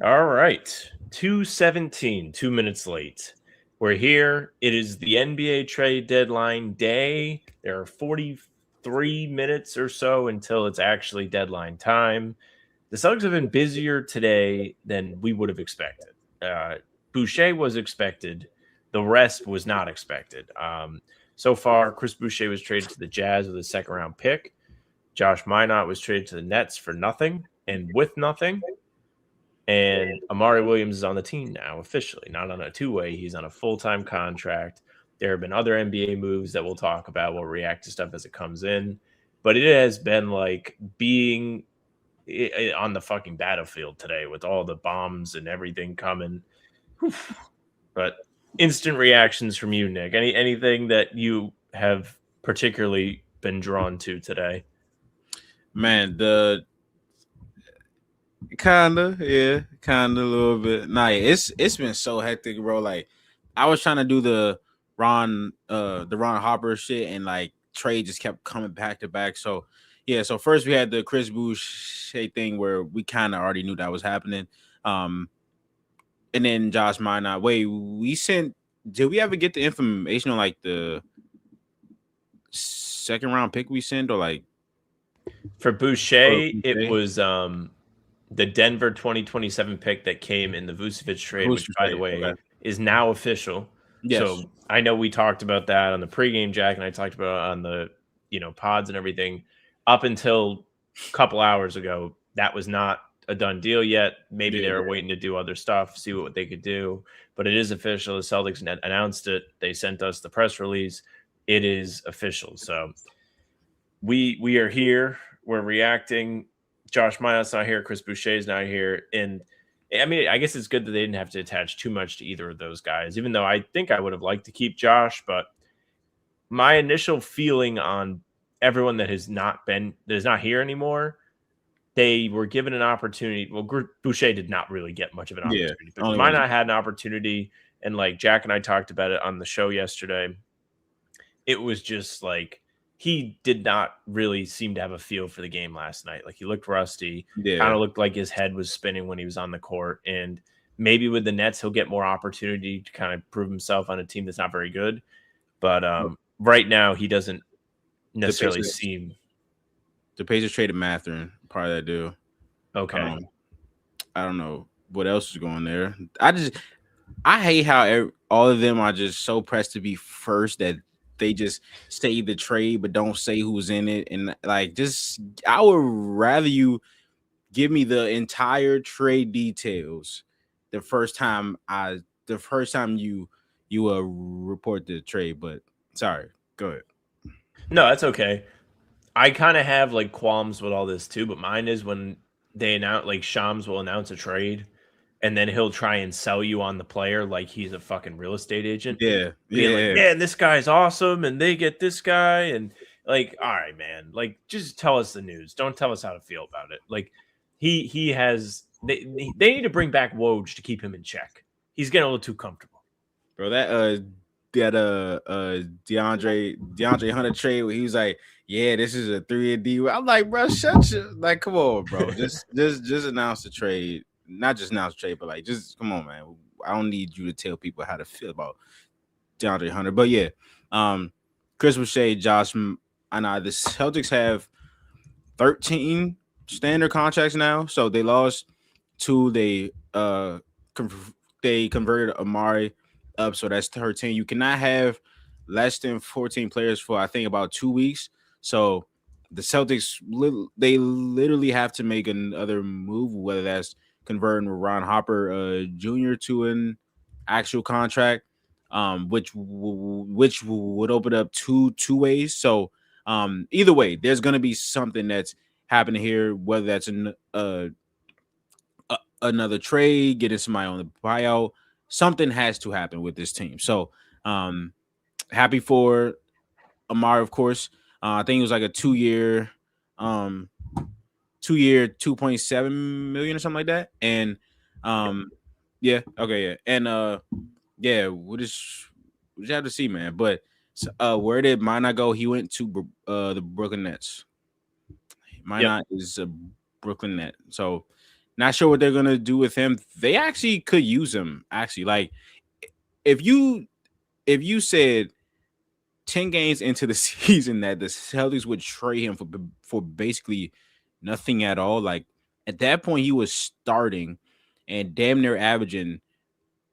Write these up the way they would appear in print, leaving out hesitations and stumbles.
All right. 2:17, 2 minutes late. We're here. It is the NBA trade deadline day. There are 43 minutes or so until it's actually deadline time. The Celtics have been busier today than we would have expected. Uh, Boucher was expected. The rest was not expected. So far, Chris Boucher was traded to the Jazz with a second round pick. Josh Minot was traded to the Nets for nothing and with nothing. And Amari Williams is on the team now, officially, not on a two-way. He's on a full-time contract. There have been other NBA moves that we'll talk about. We'll react to stuff as it comes in. But it has been like being on the fucking battlefield today with all the bombs and everything coming. Whew. But instant reactions from you, Nick. Anything that you have particularly been drawn to today? Man, kinda a little bit. Nah, yeah, it's been so hectic, bro. Like I was trying to do the Ron Hopper shit, and like trade just kept coming back to back. So yeah, so first we had the Chris Boucher thing where we kind of already knew that was happening. Um, and then Josh Minot. Wait, we sent. Did we ever get the information on like the second round pick we sent, or like For for Boucher, it Boucher? was the Denver 2027 pick that came in the Vucevic trade, Who's which, by the Boucher? way, Okay. is now official. Yes. So I know we talked about that on the pregame, Jack, and I talked about it on the pods and everything. Up until a couple hours ago, that was not a done deal yet. Maybe Yeah. they were waiting to do other stuff, see what they could do. But it is official. The Celtics announced it. They sent us the press release. It is official. So we are here. We're reacting. Josh Minot's not here. Chris Boucher's not here. And I mean, I guess it's good that they didn't have to attach too much to either of those guys, even though I think I would have liked to keep Josh. But my initial feeling on everyone that is not here anymore, they were given an opportunity. Well, Boucher did not really get much of an Yeah. opportunity, but Only one. Minot had an opportunity. And like Jack and I talked about it on the show yesterday, it was just like he did not really seem to have a feel for the game last night. Like he looked rusty, kind Yeah. of looked like his head was spinning when he was on the court. And maybe with the Nets, he'll get more opportunity to kind of prove himself on a team that's not very good. But right now, he doesn't The necessarily Pacers, seem the Pacers traded Mathurin, part of that deal. okay. Um, I don't know what else is going there. I hate how all of them are just so pressed to be first that they just say the trade but don't say who's in it, and like just I would rather you give me the entire trade details the first time you report the trade. But sorry, go ahead. No, that's okay. I kind of have like qualms with all this too, but mine is when they announce like Shams will announce a trade and then he'll try and sell you on the player like he's a fucking real estate agent, Yeah, being like, yeah. man, this guy's awesome and they get this guy. And like, all right, man, like just tell us the news. Don't tell us how to feel about it. Like he has they need to bring back Woj to keep him in check. He's getting a little too comfortable. Bro, DeAndre Hunter trade where he was like, "Yeah, this is a 3 and D." I'm like, bro, shut your like, come on, bro, just announce the trade, not just announce the trade, but like, just come on, man. I don't need you to tell people how to feel about DeAndre Hunter, but yeah, um, Chris Boucher, I know the Celtics have 13 standard contracts now, so they lost two. They converted Amari up, so that's 13. You cannot have less than 14 players for I think about 2 weeks. So the Celtics they literally have to make another move, whether that's converting Ron Hopper Jr. to an actual contract, which would open up two ways. So either way, there's gonna be something that's happening here, whether that's another trade, getting somebody on the buyout. Something has to happen with this team. So happy for Amari, of course. I think it was like a 2 year, 2.7 million or something like that. And yeah, okay, yeah. And yeah, we just have to see, man. But where did Minot go? He went to the Brooklyn Nets. Yep. Minot is a Brooklyn Net. So Not sure what they're gonna do with him. They actually could use him. Actually, like if you said 10 games into the season that the Celtics would trade him for basically nothing at all, like at that point he was starting and damn near averaging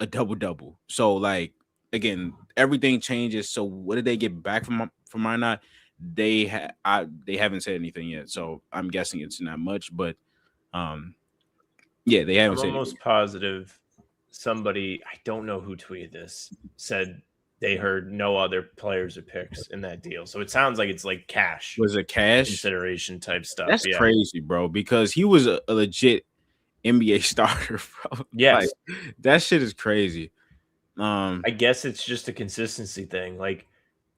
a double double. So like again, everything changes. So what did they get back from my not? They haven't said anything yet. So I'm guessing it's not much, but um yeah, they haven't I'm said anything. almost positive somebody, I don't know who tweeted this, said they heard no other players or picks in that deal. So it sounds like it's like cash Was it cash? consideration type stuff. That's Yeah. crazy, bro, because he was a legit NBA starter, bro. Like Yes. that shit is crazy. I guess it's just a consistency thing. Like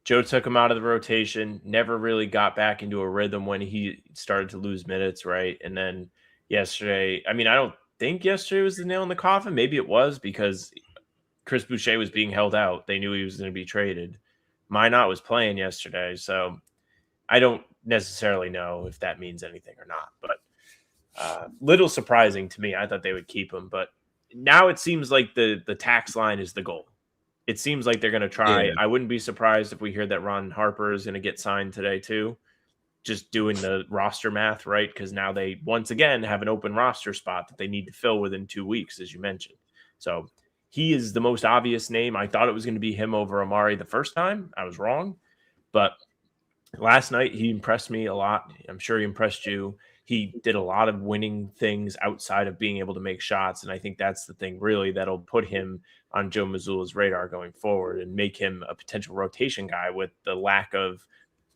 Joe took him out of the rotation, never really got back into a rhythm when he started to lose minutes, right? And then yesterday, I mean, I don't think yesterday was the nail in the coffin. Maybe it was because Chris Boucher was being held out. They knew he was going to be traded. Minot was playing yesterday, so I don't necessarily know if that means anything or not. But little surprising to me. I thought they would keep him, but now it seems like the tax line is the goal. It seems like they're going to try. Yeah, I wouldn't be surprised if we hear that Ron Harper is going to get signed today too. Just doing the roster math, right? Because now they once again have an open roster spot that they need to fill within 2 weeks, as you mentioned. So he is the most obvious name. I thought it was going to be him over Amari the first time. I was wrong, but last night he impressed me a lot. I'm sure he impressed you. He did a lot of winning things outside of being able to make shots, and I think that's the thing really that'll put him on Joe Mazzulla's radar going forward and make him a potential rotation guy with the lack of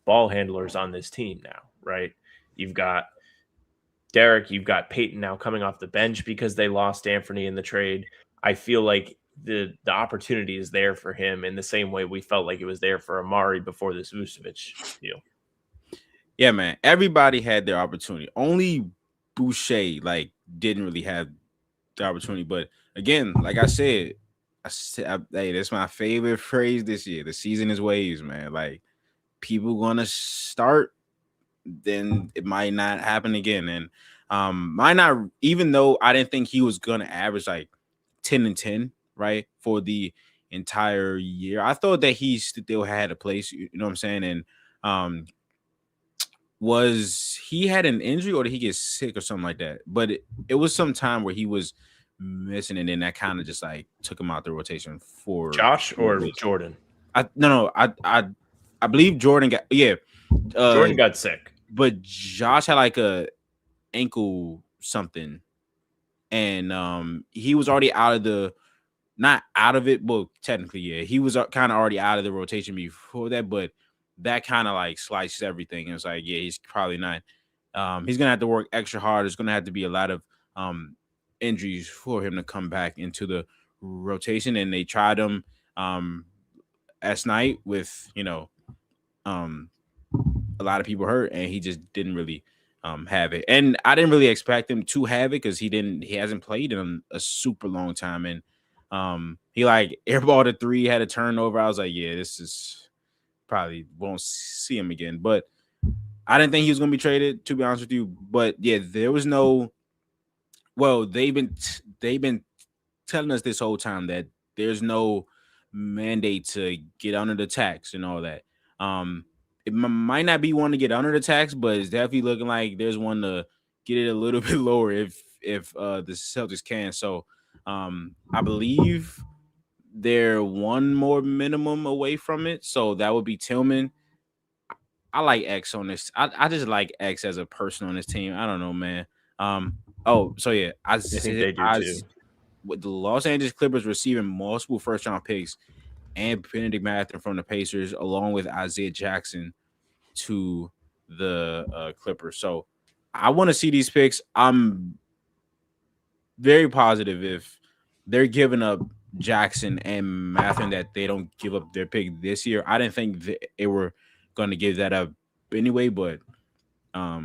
ball handlers on this team now, right? You've got Derek, you've got Peyton now coming off the bench because they lost Anthony in the trade. I feel like the opportunity is there for him in the same way we felt like it was there for Amari before this Vucevic deal. yeah, man. Everybody had their opportunity. Only Boucher like didn't really have the opportunity. But again, like hey, that's my favorite phrase this year. The season is waves, man. Like people gonna start, then it might not happen again. And might not, even though I didn't think he was gonna average like 10 and 10, right? For the entire year. I thought that he still had a place, you know what I'm saying? And was he had an injury or did he get sick or something like that? But it was some time where he was missing, and then that kind of just like took him out the rotation for Josh or Jordan? I believe Jordan got Jordan got sick, but Josh had like a ankle something, and he was already out of the not out of it, but technically, yeah, he was kind of already out of the rotation before that, but that kind of like sliced everything. And it's like, yeah, he's probably not. He's gonna have to work extra hard. There's gonna have to be a lot of injuries for him to come back into the rotation. And they tried him last night with a lot of people hurt, and he just didn't really have it. And I didn't really expect him to have it because he hasn't played in a super long time. And he like airballed a three, had a turnover. I was like, yeah, this is probably won't see him again. But I didn't think he was going to be traded, to be honest with you. But yeah, there was no. Well, they've been telling us this whole time that there's no mandate to get under the tax and all that. It might not be one to get under the tax, but it's definitely looking like there's one to get it a little bit lower if the Celtics can. So I believe they're one more minimum away from it. So that would be Tillman. I like X on this. I just like X as a person on this team. I don't know, man. Oh, so yeah, I think they do too. With the Los Angeles Clippers receiving multiple first round picks and Benedict Mather from the Pacers, along with Isaiah Jackson to the Clippers. So I want to see these picks. I'm very positive if they're giving up Jackson and Mather that they don't give up their pick this year. I didn't think they were going to give that up anyway, but I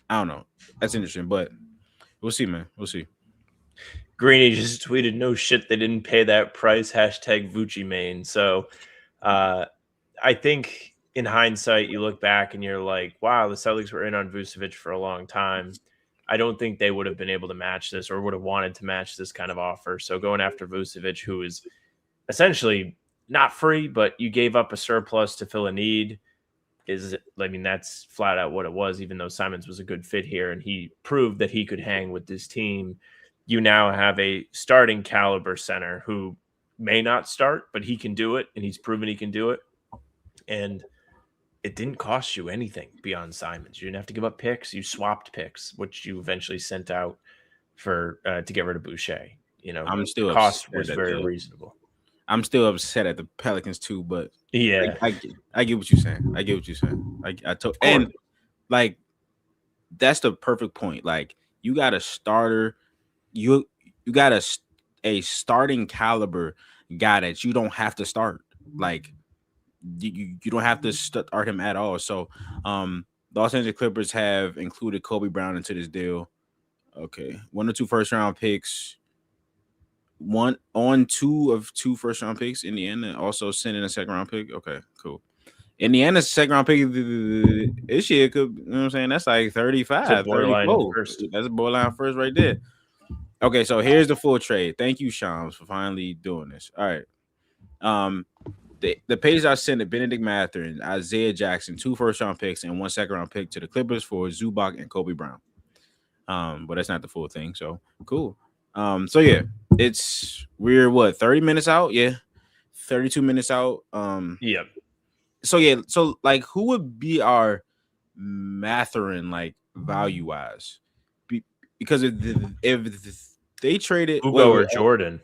don't know. That's interesting, but we'll see, man. We'll see. Greeny just tweeted, "No shit, they didn't pay that price." Hashtag Vucci main. So I think in hindsight, you look back and you're like, wow, the Celtics were in on Vucevic for a long time. I don't think they would have been able to match this or would have wanted to match this kind of offer. So going after Vucevic, who is essentially not free, but you gave up a surplus to fill a need, that's flat out what it was, even though Simons was a good fit here and he proved that he could hang with this team. You now have a starting caliber center who may not start, but he can do it, and he's proven he can do it. And it didn't cost you anything beyond Simons. You didn't have to give up picks. You swapped picks, which you eventually sent out for to get rid of Boucher. I'm still the cost was very reasonable. I'm still upset at the Pelicans too, but yeah, I get what you're saying. And like that's the perfect point. Like you got a starter, you got a starting caliber guy that you don't have to start. Like you don't have to start him at all. So the Los Angeles Clippers have included Kobe Brown into this deal. Okay, 1 or 2 first round picks. 2 of 2 first round picks. Indiana also sent in a second round pick. Okay, cool. Indiana's second round pick this year could, you know what I'm saying? That's like 35, 34. That's a borderline first right there. Okay, so here's the full trade. Thank you, Shams, for finally doing this. All right. The Pacers are sending Benedict Mathurin, Isaiah Jackson, 2 first round picks and 1 second round pick to the Clippers for Zubac and Kobe Brown. But that's not the full thing. So cool. So yeah, we're 30 minutes out? Yeah. 32 minutes out. Yep. So yeah, so like who would be our Mathurin like value wise? Because if they traded Hugo or Jordan.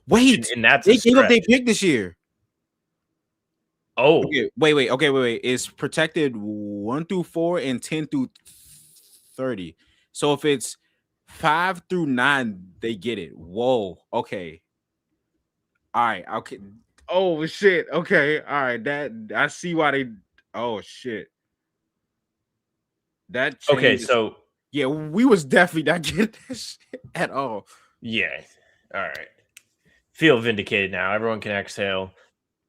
Wait, and that's they gave up their pick this year. Oh, okay, wait. It's protected 1 through 4 and 10 through 30. So if it's 5 through 9, they get it. Whoa. Okay. All right. Okay. Oh shit. Okay. All right. That I see why they. Oh shit. That changes. Okay. So yeah, we was definitely not getting this shit at all. Yeah. All right. Feel vindicated now. Everyone can exhale.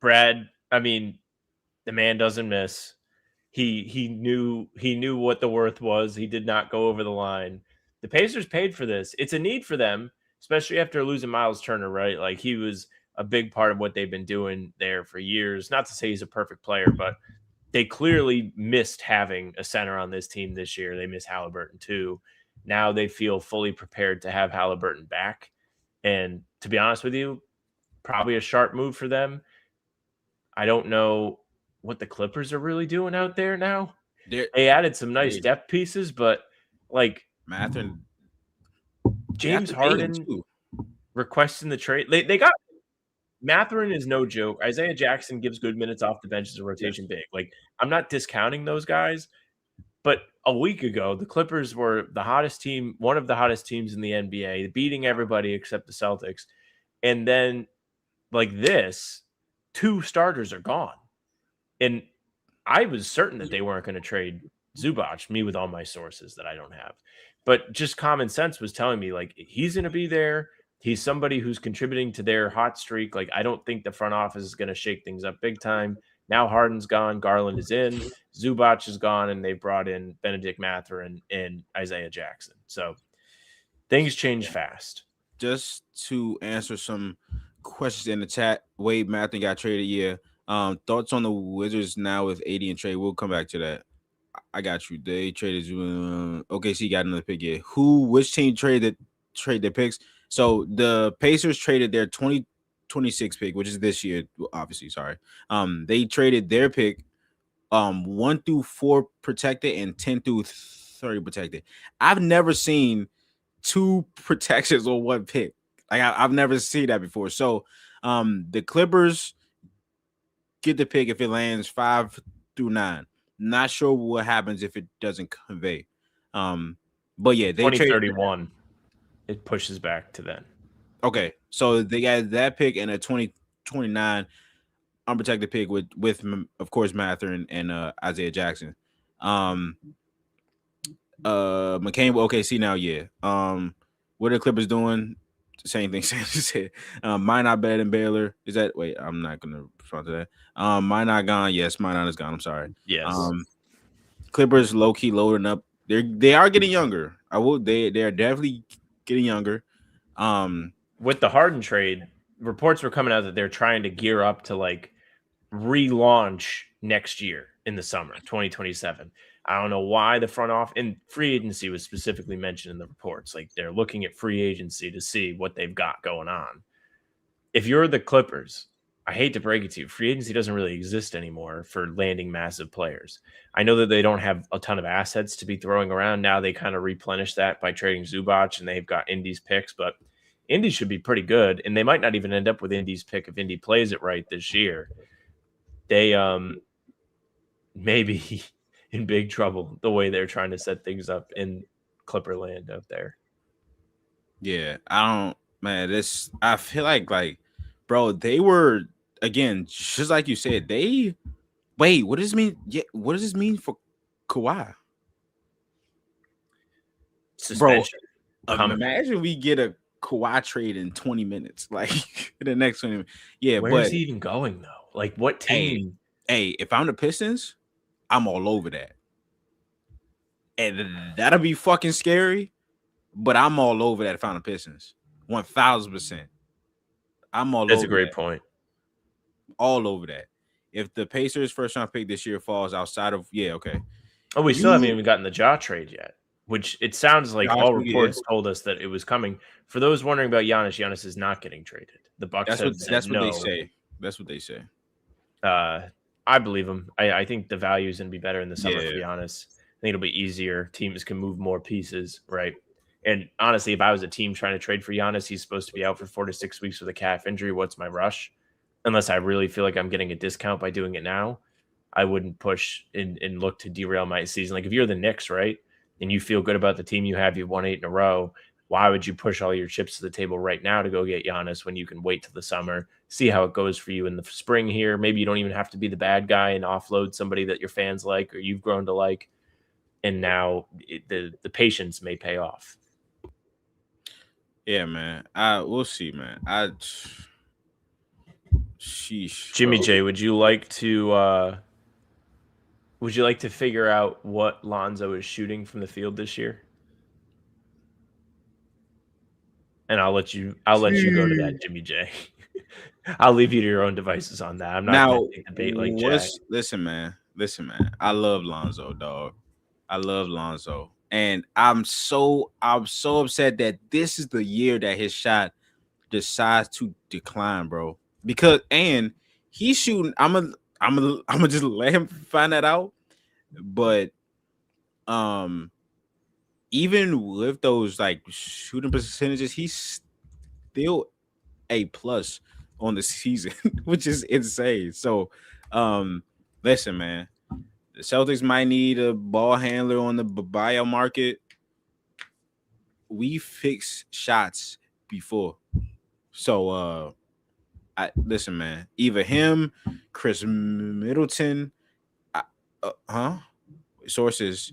Brad, I mean, the man doesn't miss. He knew what the worth was. He did not go over the line. The Pacers paid for this. It's a need for them, especially after losing Miles Turner, right? Like he was a big part of what they've been doing there for years. Not to say he's a perfect player, but they clearly missed having a center on this team this year. They miss Halliburton too. Now they feel fully prepared to have Halliburton back. And to be honest with you, probably a sharp move for them. I don't know what the Clippers are really doing out there now. They added some nice depth pieces, but like Mathurin, James Harden requesting the trade. They got Mathurin is no joke. Isaiah Jackson gives good minutes off the bench as a rotation big. Like I'm not discounting those guys, but a week ago the Clippers were the hottest team, one of the hottest teams in the NBA, beating everybody except the Celtics. And then like this, 2 starters are gone. And I was certain that they weren't going to trade Zubac, me with all my sources that I don't have. But just common sense was telling me, like, he's going to be there. He's somebody who's contributing to their hot streak. Like, I don't think the front office is going to shake things up big time. Now Harden's gone. Garland is in. Zubac is gone. And they brought in Benedict Mathurin and Isaiah Jackson. So things change fast. Just to answer some questions in the chat, Wade Mathurin got traded. Yeah. Thoughts on the Wizards now with AD and trade? We'll come back to that. I got you. They traded OKC got another pick. Yeah. Which team trade their picks? So the Pacers traded their 2026 pick, which is this year, obviously. Sorry. They traded their pick 1 through 4 protected and 10 through 30 protected. I've never seen 2 protections on 1 pick. Like I've never seen that before. So the Clippers get the pick if it lands 5 through 9. Not sure what happens if it doesn't convey. But yeah, they 2031. It pushes back to then. Okay, so they got that pick and a 2029 unprotected pick with of course Mathurin and Isaiah Jackson. McCain with OKC now. Yeah. What are the Clippers doing? Same thing Sanders said. Minot better than Baylor. Is that wait? I'm not gonna respond to that. Minot gone. Yes, Minot is gone. I'm sorry. Yes. Clippers low key loading up. They are getting younger. I will. They're definitely getting younger. With the Harden trade, reports were coming out that they're trying to gear up to like relaunch next year in the summer, 2027. I don't know why the front office and free agency was specifically mentioned in the reports. Like they're looking at free agency to see what they've got going on. If you're the Clippers, I hate to break it to you, free agency doesn't really exist anymore for landing massive players. I know that they don't have a ton of assets to be throwing around. Now they kind of replenish that by trading Zubac and they've got Indy's picks, but Indy should be pretty good. And they might not even end up with Indy's pick if Indy plays it right this year. They may be in big trouble the way they're trying to set things up in Clipperland out there. Yeah, I don't, man. This I feel like, bro, they were again just like you said. They wait. What does this mean? Yeah, what does this mean for Kawhi, bro? Suspension coming. Imagine we get a Kawhi trade in 20 minutes, like in the next 20 minutes. Yeah, Where but is he even going though? Like what team? hey, if I'm the Pistons, I'm all over that, and that'll be fucking scary. But I'm all over that if I'm the Pistons, 1,000%. I'm all That's over a great that. point. All over that. If the Pacers' first round pick this year falls outside of, okay. Oh, we still haven't even gotten the Ja trade yet, which it sounds like all reports told us that it was coming. For those wondering about Giannis, Giannis is not getting traded. The Bucks have said that's no. what they say. That's what they say. I believe them. I think the value is going to be better in the summer, for Giannis. I think it'll be easier. Teams can move more pieces, right? And honestly, if I was a team trying to trade for Giannis, he's supposed to be out for 4 to 6 weeks with a calf injury. What's my rush? Unless I really feel like I'm getting a discount by doing it now, I wouldn't push and look to derail my season. Like if you're the Knicks, right, and you feel good about the team you have, you've won 8 in a row, why would you push all your chips to the table right now to go get Giannis when you can wait till the summer, see how it goes for you in the spring here? Maybe you don't even have to be the bad guy and offload somebody that your fans like or you've grown to like. And now the patience may pay off. Yeah, man. We'll see, man. Sheesh, Jimmy bro. J, would you like to figure out what Lonzo is shooting from the field this year? And I'll let you go to that, Jimmy J. I'll leave you to your own devices on that. I'm not going to take the bait like Jack. Listen, man. I love Lonzo, dog. I love Lonzo. And I'm so upset that this is the year that his shot decides to decline, bro. Because he's shooting. I'm gonna just let him find that out. But even with those like shooting percentages, he's still A+ on the season, which is insane. So listen, man. The Celtics might need a ball handler on the buyout market. We fixed shots before. So listen, man. Either him, Chris Middleton, sources.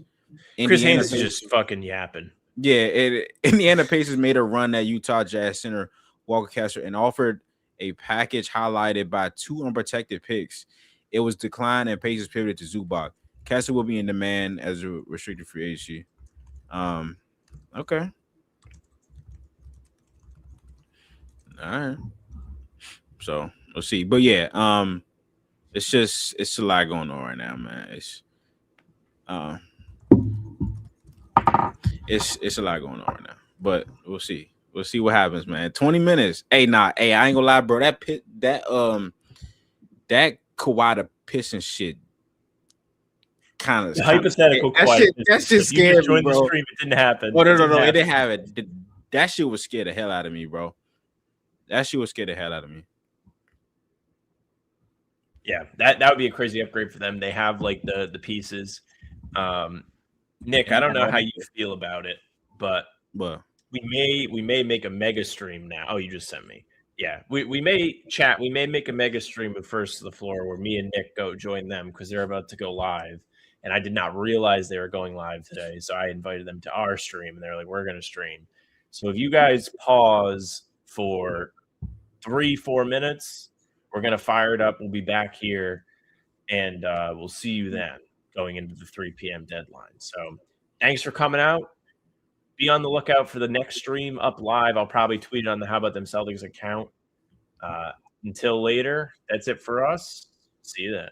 Chris Haynes is just fucking yapping. Yeah, Indiana Pacers made a run at Utah Jazz center Walker Kessler and offered a package highlighted by 2 unprotected picks. It was declined and Pacers pivoted to Zubac. Kessler will be in demand as a restricted free agency. Okay. All right. So we'll see. But yeah, it's a lot going on right now, man. It's a lot going on right now. But we'll see. We'll see what happens, man. 20 minutes. Hey, I ain't gonna lie, bro. That Kawhi the Pistons shit kind of hypothetical. That shit scared me, bro. The stream, it didn't happen. Oh, no, it didn't happen. That shit was scared the hell out of me, bro. That shit was scared the hell out of me. Yeah, that would be a crazy upgrade for them. They have like the pieces. Nick, I don't know how you feel about it, but we may make a mega stream now. Oh, you just sent me. Yeah, we may chat. We may make a mega stream of First to the Floor where me and Nick go join them because they're about to go live. And I did not realize they were going live today. So I invited them to our stream and they're like, we're going to stream. So if you guys pause for 3-4 minutes, we're going to fire it up. We'll be back here and we'll see you then going into the 3 p.m. deadline. So thanks for coming out. be on the lookout for the next stream up live. I'll probably tweet it on the How About Them Celtics account. Until later, that's it for us. See you then.